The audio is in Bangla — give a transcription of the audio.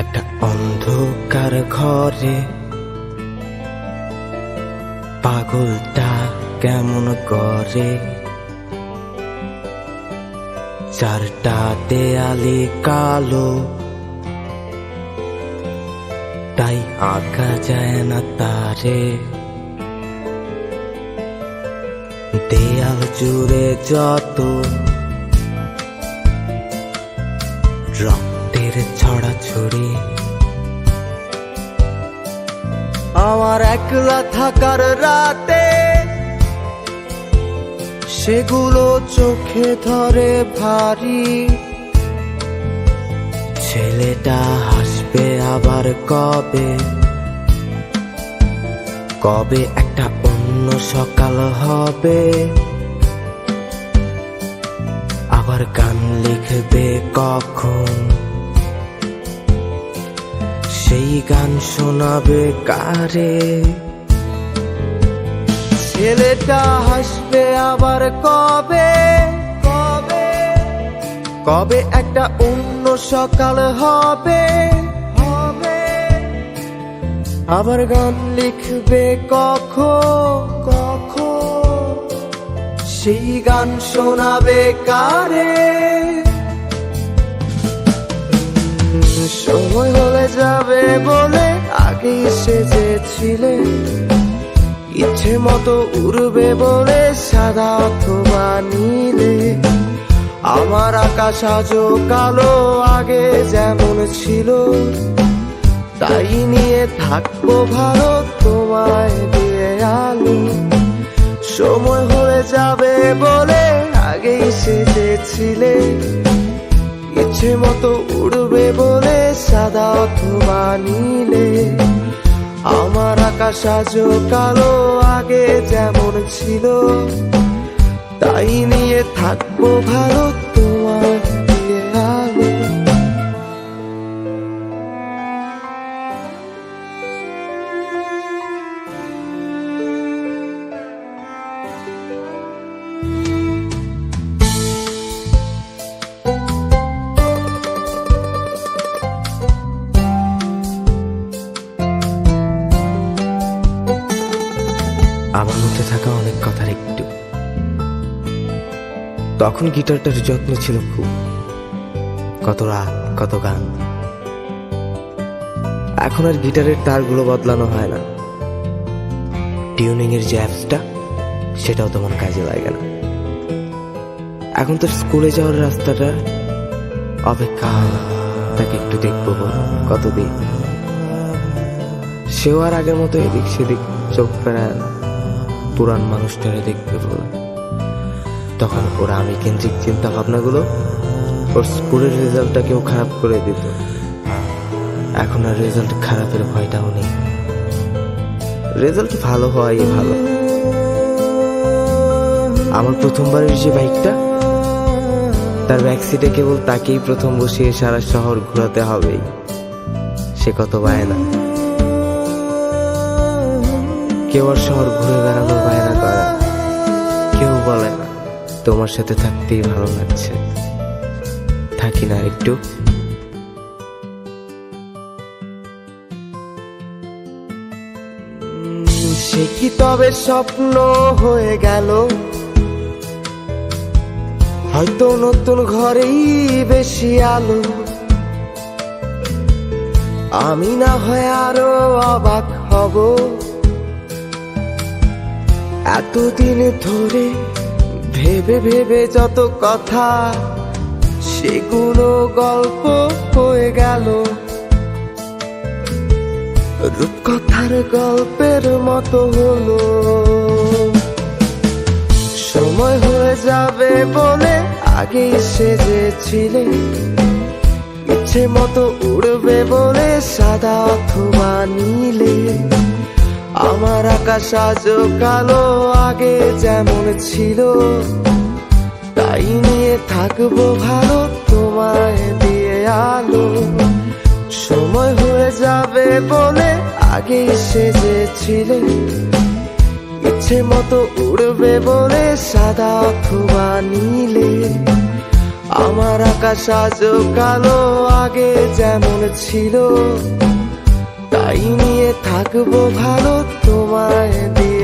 একটা অন্ধকার ঘরে পাগলটা কেমন করে, চারটা দেয়ালে কালো, তাই আঁকা যায় না তারে। দেয়াল জুড়ে যত রক্তের ছড়াছড়ি, আমার একলা থাকার রাতে সেগুলো চোখে ধরে ভারী। ছেলেটা হাসবে আবার কবে, কবে একটা অন্য সকাল হবে, আবার গান লিখবে কখন, সেই গান শোনাবে কারে। ছেলেটা হাসবে আবার কবে, কবে কবে একটা অন্য সকাল হবে, হবে, আবার গান লিখবে কখন, কখন, সেই গান শোনাবে কারে। সময় হলে যাবে বলে আগেই সেজেছিলে, ইচ্ছে মতো উড়বে বলে সাদা অথবা নীলে। আমার আকাশ আজও কালো, আগে যেমন ছিল তাই নিয়ে থাকবো ভালো, তোমায় দিয়ে আলো। সময় হলে যাবে বলে আগেই সেজেছিলে, ইচ্ছে মতো উড়বে বলে সাদা অথবা নীলে। আমার আকাশ আজও কালো, আগে যেমন ছিল তাই নিয়ে থাকবো ভালো, তোমার দিয়ে আলো। আমার মধ্যে থাকা অনেক কথার একটু, তখন গিটারটার যত্ন ছিল খুব, কত রাত কত গান। এখন আর গিটারের তারগুলো বদলানো হয় না, টিউনিং এর যে অ্যাপসটা সেটাও তেমন কাজে লাগে না। এখন তো স্কুলে যাওয়ার রাস্তাটা অপেক্ষা হয় না, তাকে একটু দেখবো কতদিন। সেও আর আগের মতো এদিক সেদিক চোখ ফেরায় না, পুরান মানুষটারে দেখবে বলে। তখন ওর আমি কেন্দ্রিক চিন্তা ভাবনাগুলো ওর স্কুলের রেজাল্টটাকেও খারাপ করে দিত। এখন আর রেজাল্ট খারাপের ভয়টাও নেই, রেজাল্ট ভালো হওয়াই ভালো। আমার প্রথমবারের যে বাইকটা, তার ব্যাক সিটে কেবল তাকেই প্রথম বসিয়ে সারা শহর ঘোরাতে হবেই, সে কত বায়না। কেউ আর শহর ঘুরে বেড়ানোর বায়না করে, কেউ বলে না তোমার সাথে থাকতেই ভালো লাগছে, থাকি না একটু। সে কি তবে স্বপ্ন হয়ে গেল, হয়তো নতুন ঘরেই বেশি আলো। আমি না হয় আরো অবাক হব, এতদিন ধরে ভেবে ভেবে যত কথা সেগুলো গল্প হয়ে গেল, রূপকথার গল্পের মতো হলো। সময় হয়ে যাবে বলে আগেই সেজেছিলে, ইচ্ছে মতো উড়বে বলে সাদা অথবা নীলে। আমার আমার আকাশ আজও কালো, আগে যেমন ছিল তাই নিয়ে থাকবো ভালো, তোমায় দিয়ে আলো। সময় হয়ে যাবে বলে আগেই সেজেছিলে, ইচ্ছে মতো উড়বে বলে সাদা অথবা নীলে। আমার আকাশ আজও কালো, আগে যেমন ছিল তাই নিয়ে থাকবো ভালো, তোমায় দিয়ে